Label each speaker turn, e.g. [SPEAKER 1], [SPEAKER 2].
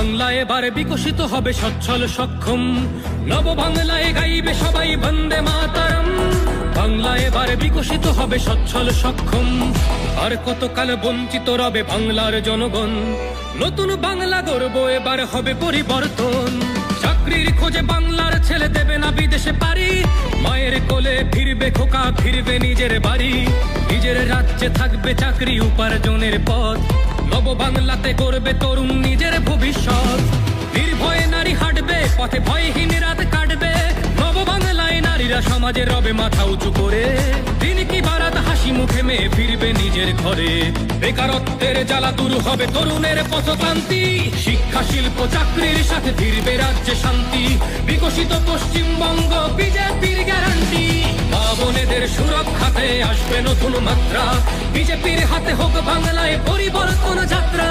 [SPEAKER 1] বাংলা এবার বিকশিত হবে সচ্ছল সক্ষম, নব বাংলায় গাইবে সবাই বন্দে মাতরম। বাংলা এবার বিকশিত হবে সচ্ছল সক্ষম, আর কতকাল বঞ্চিত রবে বাংলার জনগণ। নতুন বাংলা গর্ব এবার হবে পরিবর্তন। চাকরির খোঁজে বাংলার ছেলে দেবে না বিদেশে পারি, মায়ের কোলে ফিরবে খোকা, ফিরবে নিজের বাড়ি। নিজের রাজ্যে থাকবে চাকরি উপার্জনের পথ, নব বাংলাতে করবে তরুণ নিজের ভবিষ্যৎ। নির্ভয়ে নারী হাঁটবে পথে, ভয়হীন রাত কাটবে। নব বাংলায় নারীরা সমাজে রবে মাথা উঁচু করে, দিন কি বারাত হাসি মুখে মেয়ে ফিরবে নিজের ঘরে। বেকারত্বের জ্বালা দূর হবে তরুণের পথক্রান্তি, শিক্ষা শিল্প চাকরির সাথে ফিরবে রাজ্যে শান্তি। বিকশিত পশ্চিমবঙ্গ বিজেপির গ্যারান্টি, মা বোনেদের সুরক্ষাতে আসবে নতুন মাত্রা। বিজেপির হাতে হোক বাংলায় পরিবর্তন যাত্রা।